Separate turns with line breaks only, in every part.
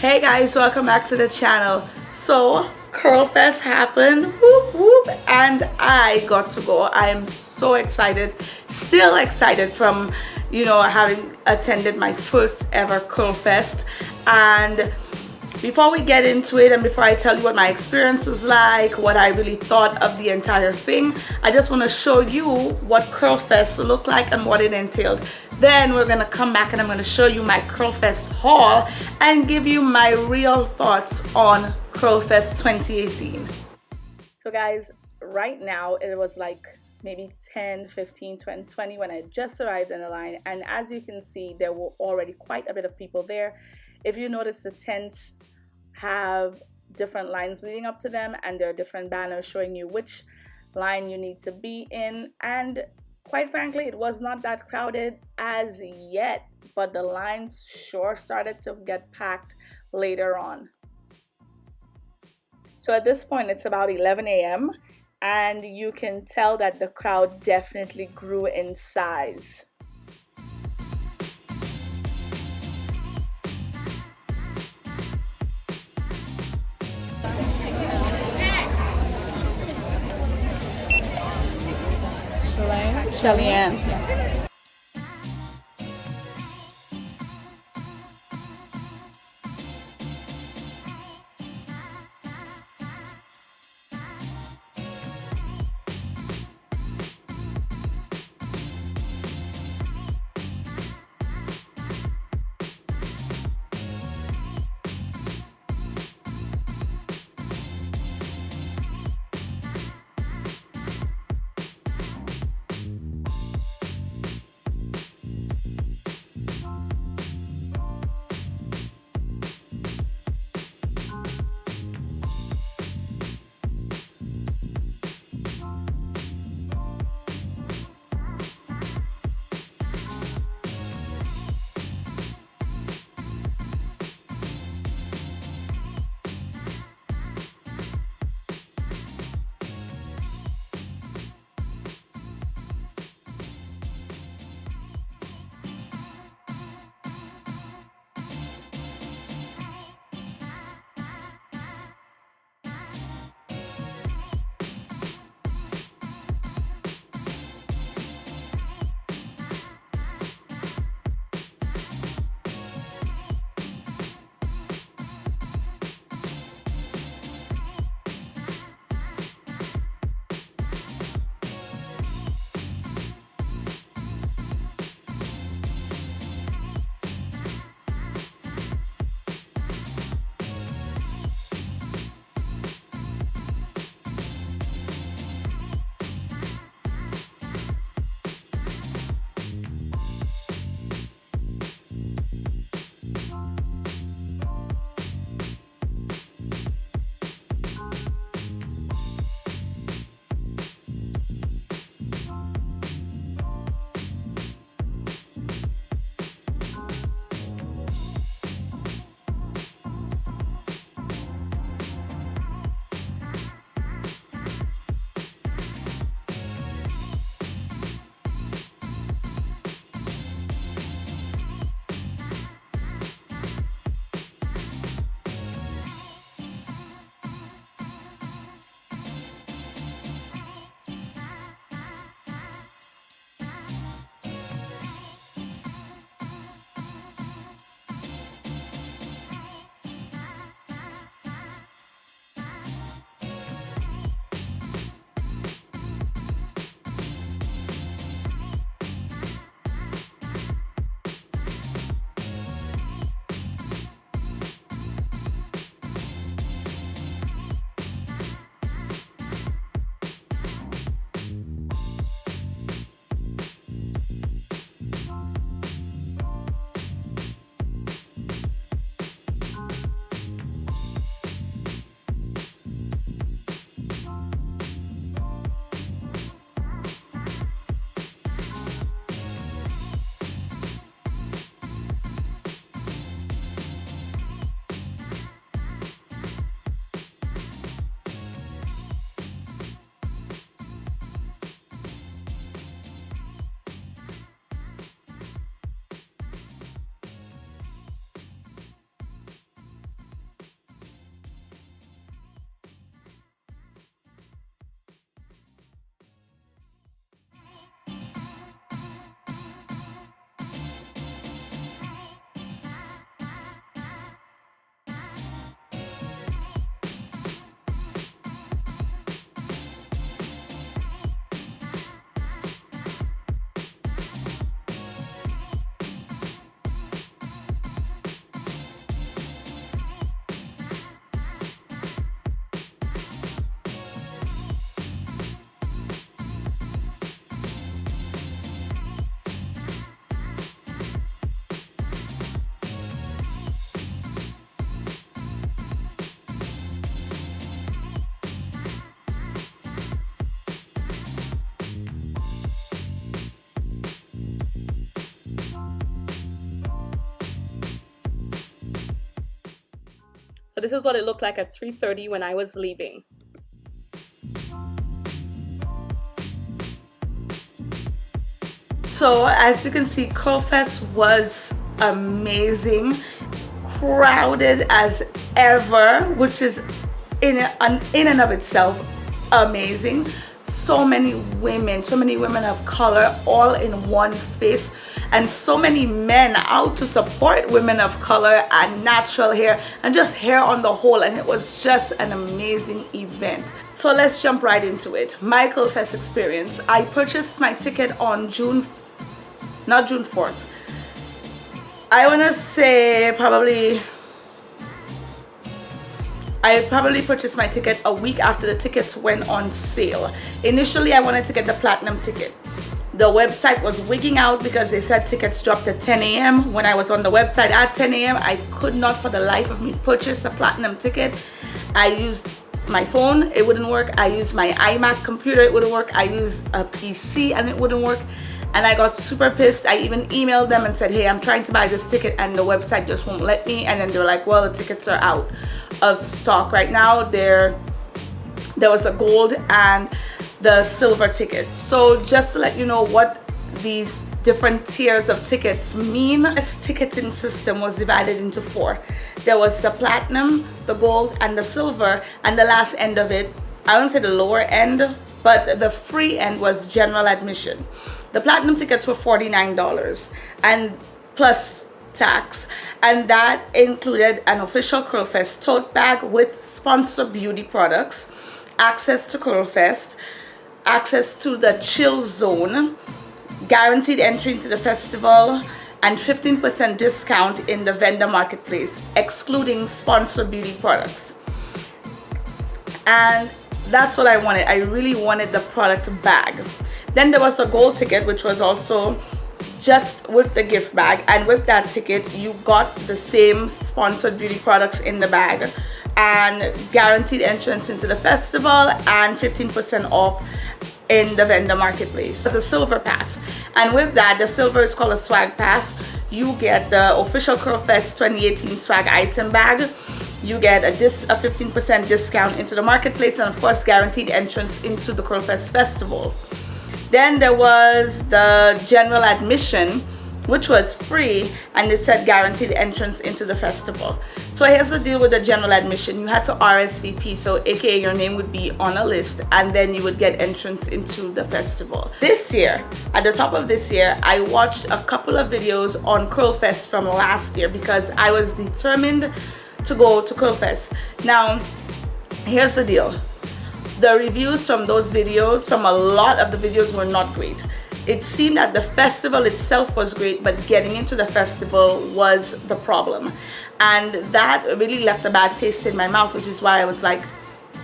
Hey guys, welcome back to the channel. So Curlfest happened, whoop whoop, and I got to go. I am so excited, still excited from having attended my first ever Curlfest. And before we get into it and before I tell you what my experience was like, what I really thought of the entire thing, I just want to show you what Curlfest looked like and what it entailed. Then we're going to come back and I'm going to show you my Curlfest haul and give you my real thoughts on Curlfest 2018. So guys, right now it was like maybe 10, 15, 20 when I just arrived in the line, and as you can see there were already quite a bit of people there. If you notice, the tents have different lines leading up to them and there are different banners showing you which line you need to be in, and quite frankly it was not that crowded as yet, but the lines sure started to get packed later on. So at this point it's about 11 a.m. and you can tell that the crowd definitely grew in size. Shelly-Ann. Yes. So this is what it looked like at 3:30 when I was leaving. So as you can see, Curlfest was amazing, crowded as ever, which is in and of itself amazing. So many women of color all in one space, and so many men out to support women of color and natural hair and just hair on the whole, and it was just an amazing event. So let's jump right into it. My Curlfest experience. I purchased my ticket on not June 4th. I want to say I probably purchased my ticket a week after the tickets went on sale. Initially, I wanted to get the platinum ticket. The website was wigging out because they said tickets dropped at 10 a.m. When I was on the website at 10 a.m., I could not for the life of me purchase a platinum ticket. I used my phone, it wouldn't work. I used my iMac computer, it wouldn't work. I used a PC and it wouldn't work. And I got super pissed. I even emailed them and said, hey, I'm trying to buy this ticket and the website just won't let me. And then they were like, well, the tickets are out of stock right now. There was a gold and the silver ticket. So just to let you know what these different tiers of tickets mean, this ticketing system was divided into 4. There was the platinum, the gold, and the silver, and the last end of it, I wouldn't say the lower end, but the free end was general admission. The platinum tickets were $49 and plus tax, and that included an official Curlfest tote bag with sponsored beauty products, access to Curlfest, access to the chill zone, guaranteed entry into the festival, and 15% discount in the vendor marketplace, excluding sponsored beauty products. And that's what I wanted. I really wanted the product bag. Then there was a gold ticket, which was also just with the gift bag, and with that ticket you got the same sponsored beauty products in the bag and guaranteed entrance into the festival and 15% off in the vendor marketplace. It's a silver pass, and with that, the silver is called a swag pass. You get the official Curlfest 2018 swag item bag. You get a 15% discount into the marketplace, and of course guaranteed entrance into the Curlfest festival. Then there was the general admission, which was free, and it said guaranteed entrance into the festival. So here's the deal with the general admission. You had to RSVP, so aka your name would be on a list, and then you would get entrance into the festival. This year, at the top of this year, I watched a couple of videos on Curlfest from last year because I was determined to go to Curlfest. Now, here's the deal. The reviews from those videos, from a lot of the videos, were not great. It seemed that the festival itself was great, but getting into the festival was the problem. And that really left a bad taste in my mouth, which is why I was like,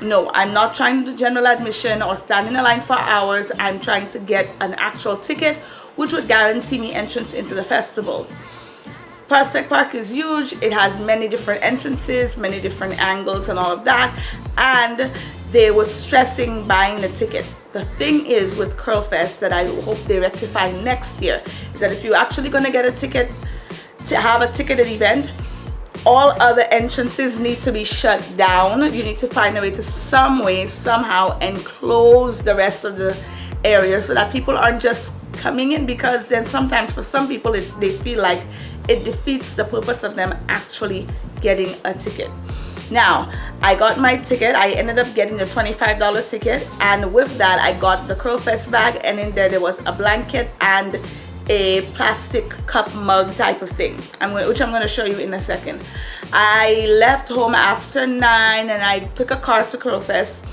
no, I'm not trying to do general admission or stand in a line for hours. I'm trying to get an actual ticket, which would guarantee me entrance into the festival. Prospect Park is huge. It has many different entrances, many different angles and all of that. And they were stressing buying the ticket. The thing is with Curlfest that I hope they rectify next year is that if you're actually going to get a ticket, to have a ticketed event, all other entrances need to be shut down. You need to find a way to somehow enclose the rest of the area so that people aren't just coming in, because then sometimes for some people they feel like it defeats the purpose of them actually getting a ticket. Now, I got my ticket. I ended up getting the $25 ticket, and with that I got the Curlfest bag, and in there was a blanket and a plastic cup mug type of thing, which I'm going to show you in a second. I left home after 9 and I took a car to Curlfest.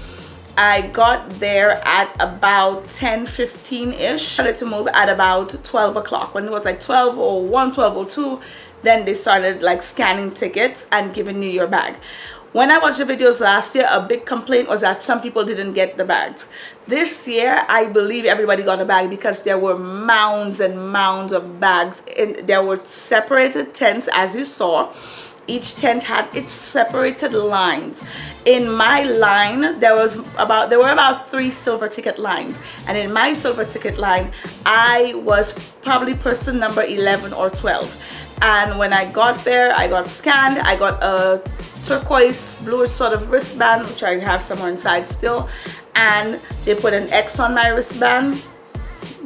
I got there at about 10:15-ish. Started to move at about 12 o'clock. When it was like 12:01, 12:02, then they started like scanning tickets and giving you your bag. When I watched the videos last year, a big complaint was that some people didn't get the bags. This year, I believe everybody got a bag because there were mounds and mounds of bags. And there were separated tents, as you saw. Each tent had its separated lines. In my line, there were about 3 silver ticket lines, and in my silver ticket line, I was probably person number 11 or 12. And when I got there, I got scanned. I got a turquoise bluish sort of wristband, which I have somewhere inside still, and they put an X on my wristband.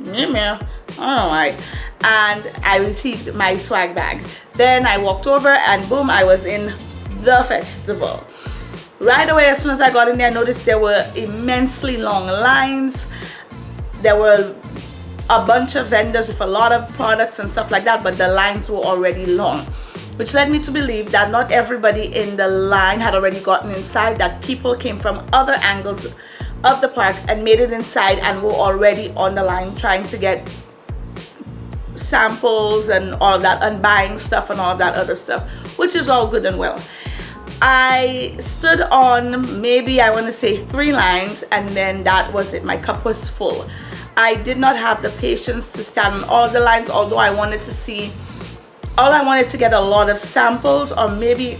Yeah, I don't know why. And I received my swag bag. Then I walked over and boom, I was in the festival. Right away, as soon as I got in there, I noticed there were immensely long lines. There were a bunch of vendors with a lot of products and stuff like that, but the lines were already long, which led me to believe that not everybody in the line had already gotten inside, that people came from other angles of the park and made it inside and were already on the line trying to get samples and all of that, and buying stuff and all of that other stuff, which is all good and well. I stood on maybe, I want to say 3 lines, and then that was it. My cup was full. I did not have the patience to stand on all the lines, although I wanted to see, I wanted to get a lot of samples, or maybe,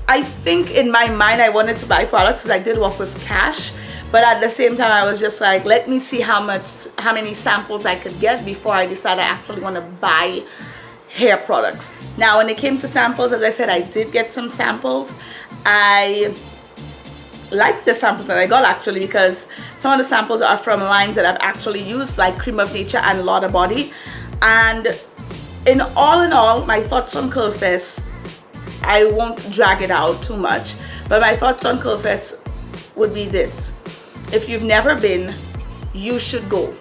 I think in my mind I wanted to buy products because I did work with cash, but at the same time I was just like, let me see how many samples I could get before I decide I actually want to buy hair products. Now when it came to samples, as I said, I did get some samples. I like the samples that I got actually, because some of the samples are from lines that I've actually used, like Cream of Nature and Lot of Body. And in all, my thoughts on Curlfest, I won't drag it out too much, but my thoughts on Curlfest would be this: if you've never been, you should go.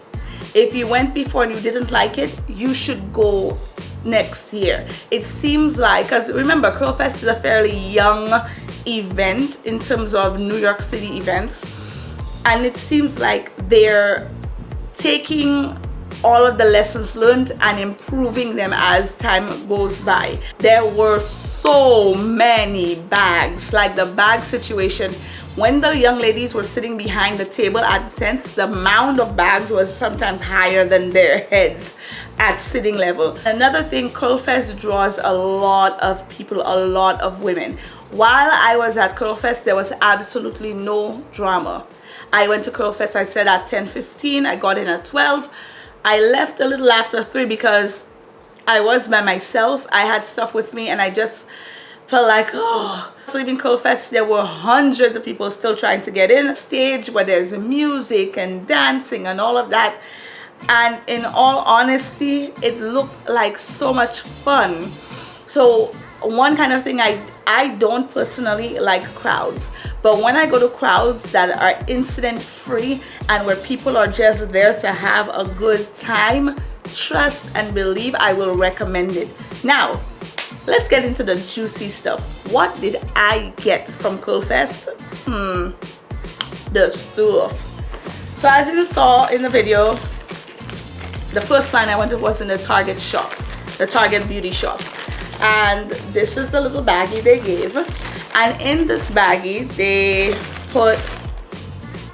If you went before and you didn't like it, you should go next year. It seems like, because remember, Curlfest is a fairly young event in terms of New York City events, and it seems like they're taking all of the lessons learned and improving them as time goes by. There were so many bags, like the bag situation. When the young ladies were sitting behind the table at the tents, the mound of bags was sometimes higher than their heads at sitting level. Another thing, Curlfest draws a lot of people, a lot of women. While I was at Curlfest, there was absolutely no drama. I went to Curlfest, I said, at 10:15. I got in at 12. I left a little after 3 because I was by myself. I had stuff with me and I just felt like, oh. So leaving Curlfest, there were hundreds of people still trying to get in. Stage where there's music and dancing and all of that. And in all honesty, it looked like so much fun. So one kind of thing, I don't personally like crowds, but when I go to crowds that are incident free and where people are just there to have a good time, trust and believe, I will recommend it. Now let's get into the juicy stuff. What did I get from Curlfest? The stuff. So as you saw in the video, the first line I went to was in the Target shop, the Target beauty shop. And this is the little baggie they gave. And in this baggie, they put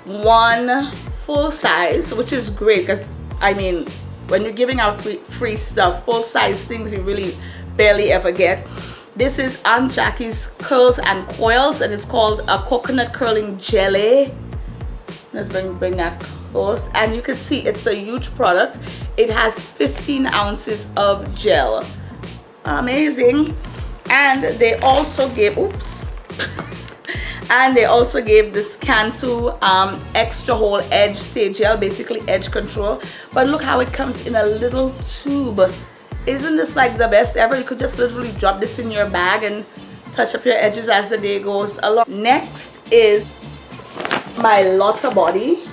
one full size, which is great because, I mean, when you're giving out free stuff, full size things you really barely ever get. This is Aunt Jackie's Curls and Coils, and it's called a coconut curling jelly. Let's bring that close, and you can see it's a huge product. It has 15 ounces of gel. Amazing. And they also gave, and they also gave this Cantu extra whole edge stay gel, basically edge control. But look how it comes in a little tube. Isn't this like the best ever? You could just literally drop this in your bag and touch up your edges as the day goes along. Next is my Lot of Body.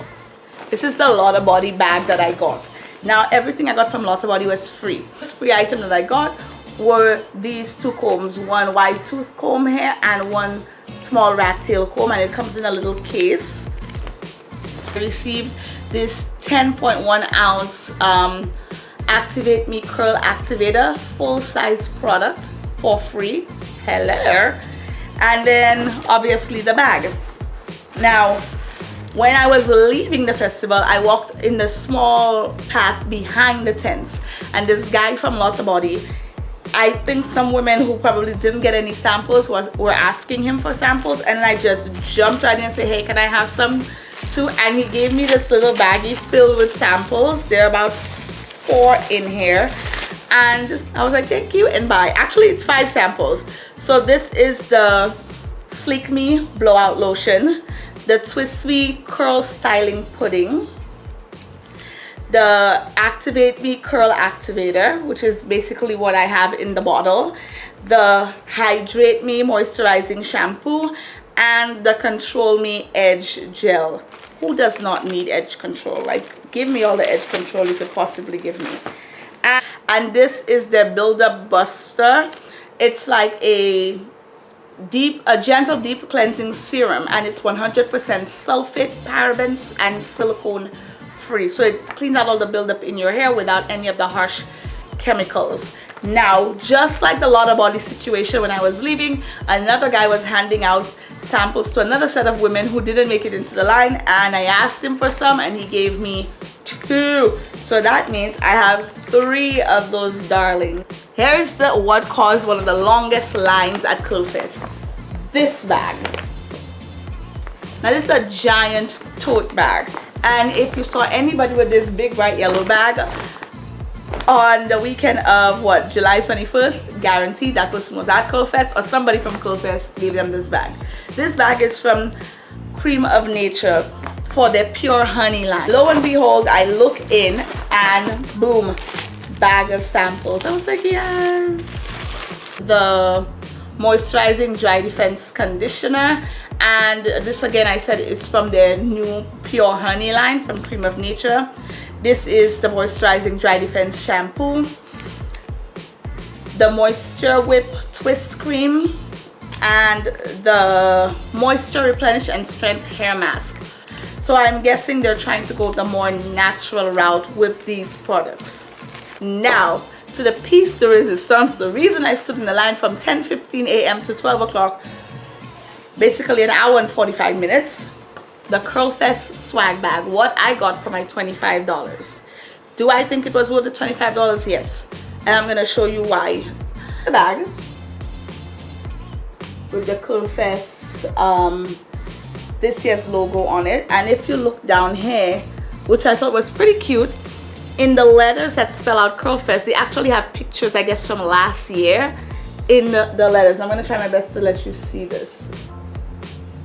This is the Lot of Body bag that I got. Now everything I got from Lot of Body was free. This free item that I got were these 2 combs, one wide tooth comb here and one small rat tail comb, and it comes in a little case. I received this 10.1 ounce Activate Me Curl Activator full size product for free. Hello. And then obviously the bag. Now when I was leaving the festival, I walked in the small path behind the tents, and this guy from Lot of Body, I think some women who probably didn't get any samples were asking him for samples, and I just jumped right in and said, hey, can I have some too? And he gave me this little baggie filled with samples. There are about 4 in here, and I was like, thank you and bye. Actually, it's 5 samples. So this is the Sleek Me Blowout Lotion, the Twist Me Curl Styling Pudding, the Activate Me Curl Activator, which is basically what I have in the bottle, the Hydrate Me Moisturizing Shampoo, and the Control Me Edge Gel. Who does not need edge control? Like, give me all the edge control you could possibly give me. And this is the Build Up Buster. It's like a gentle deep cleansing serum, and it's 100% sulfate, parabens, and silicone free. So it cleans out all the buildup in your hair without any of the harsh chemicals. Now, just like the Lotta Body situation, when I was leaving, another guy was handing out samples to another set of women who didn't make it into the line, and I asked him for some and he gave me 2. So that means I have 3 of those darlings. Here is what caused one of the longest lines at Curlfest. This bag. Now this is a giant tote bag, and if you saw anybody with this big bright yellow bag on the weekend of July 21st, guaranteed that person was at Curlfest, or somebody from Curlfest gave them this bag. This bag is from Cream of Nature for their Pure Honey line. Lo and behold, I look in and boom, bag of samples. I was like, yes. The Moisturizing Dry Defense Conditioner, and this again, I said it's from their new Pure Honey line from Cream of Nature. This is the Moisturizing Dry Defense Shampoo, the Moisture Whip Twist Cream, and the Moisture Replenish and Strength Hair Mask. So I'm guessing they're trying to go the more natural route with these products. Now, to the piece de resistance, the reason I stood in the line from 10:15 a.m. to 12 o'clock, basically an hour and 45 minutes, the Curlfest swag bag, what I got for my $25. Do I think it was worth the $25? Yes. And I'm going to show you why. The bag with the Curlfest this year's logo on it, and if you look down here, which I thought was pretty cute, in the letters that spell out Curlfest, they actually have pictures, I guess, from last year in the letters. I'm going to try my best to let you see this,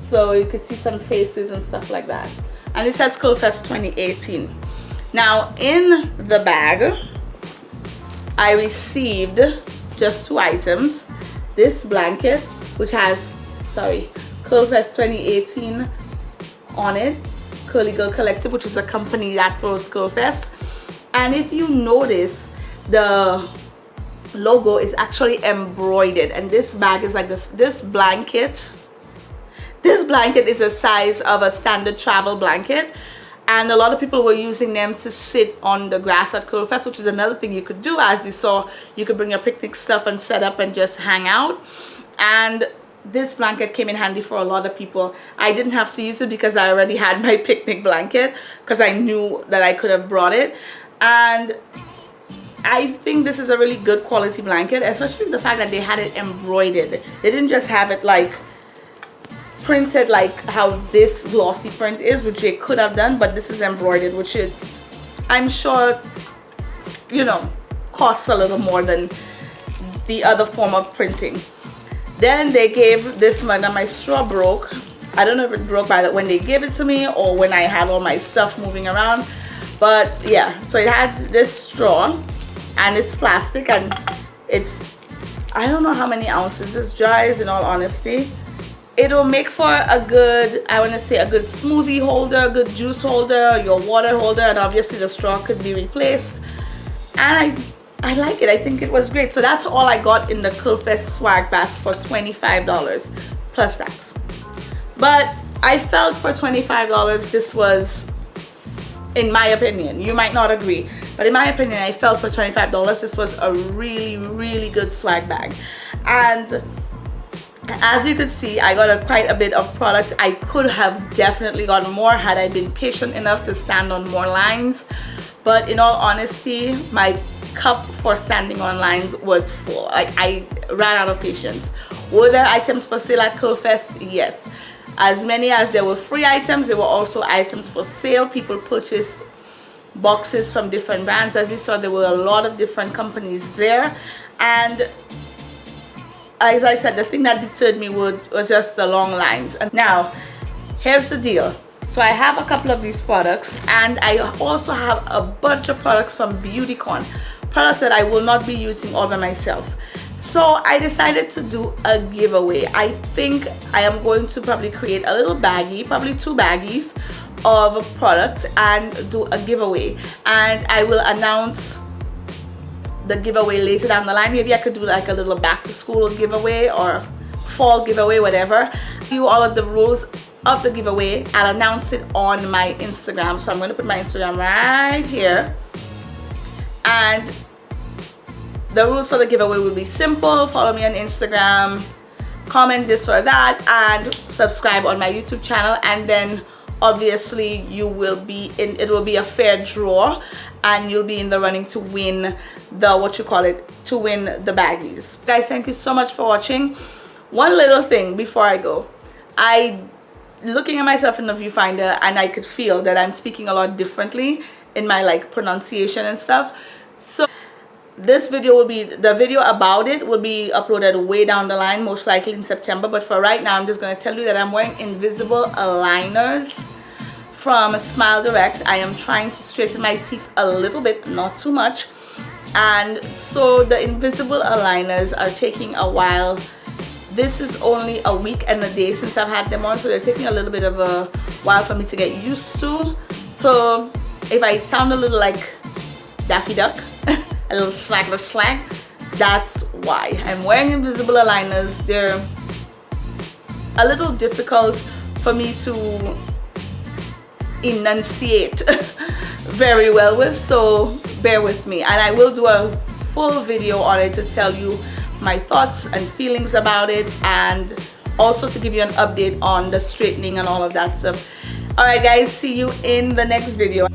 so you could see some faces and stuff like that. And it says Curlfest 2018. Now, in the bag, I received just 2 items. This blanket, which has, Curlfest 2018 on it, Curly Girl Collective, which is a company that throws Curlfest. And if you notice, the logo is actually embroidered, and this bag is like this blanket is the size of a standard travel blanket, and a lot of people were using them to sit on the grass at Curlfest, which is another thing you could do. As you saw, you could bring your picnic stuff and set up and just hang out, and this blanket came in handy for a lot of people. I didn't have to use it because I already had my picnic blanket, because I knew that I could have brought it. And I think this is a really good quality blanket, especially with the fact that they had it embroidered. They didn't just have it like printed like how this glossy print is, which they could have done, but this is embroidered, which is, I'm sure, you know, costs a little more than the other form of printing. Then they gave this one, and my straw broke. I don't know if it broke when they gave it to me or when I had all my stuff moving around. But yeah, so it had this straw, and it's plastic, and it's, I don't know how many ounces this jar is, in all honesty. It'll make for a good, I want to say, a good smoothie holder, a good juice holder, your water holder, and obviously the straw could be replaced. And I like it. I think it was great. So that's all I got in the Curlfest swag bag for $25 plus tax. But I felt for $25 this was, in my opinion, you might not agree, but in my opinion, I felt for $25 this was a really, really good swag bag. And as you could see, I got quite a bit of products. I could have definitely gotten more had I been patient enough to stand on more lines. But in all honesty, my cup for standing on lines was full. Like, I ran out of patience. Were there items for sale at Curlfest? Yes. As many as there were free items, there were also items for sale. People purchased boxes from different brands. As you saw, there were a lot of different companies there, and as I said, the thing that deterred me was just the long lines. And now, here's the deal. So I have a couple of these products, and I also have a bunch of products from Beautycon, products that I will not be using all by myself. So I decided to do a giveaway. I think I am going to probably create a little baggie, probably 2 baggies of products, and do a giveaway. And I will announce the giveaway later down the line. Maybe I could do like a little back to school giveaway or fall giveaway, whatever. Do all of the rules of the giveaway. I'll announce it on my Instagram. So I'm going to put my Instagram right here, and the rules for the giveaway will be simple. Follow me on Instagram, comment this or that, and subscribe on my YouTube channel. And then obviously you will be in, it will be a fair draw, and you'll be in the running to win the to win the baggies. Guys, thank you so much for watching. One little thing before I go, looking at myself in the viewfinder, and I could feel that I'm speaking a lot differently in my like pronunciation and stuff. So this video will be, the video about it will be uploaded way down the line, most likely in September. But for right now, I'm just going to tell you that I'm wearing invisible aligners from Smile Direct. I am trying to straighten my teeth a little bit, not too much, and so the invisible aligners are taking a while. This is only a week and a day since I've had them on, so they're taking a little bit of a while for me to get used to. So if I sound a little like Daffy Duck, a little slang, that's why. I'm wearing invisible aligners. They're a little difficult for me to enunciate very well with, so bear with me. And I will do a full video on it to tell you my thoughts and feelings about it, and also to give you an update on the straightening and all of that stuff. Alright guys, see you in the next video.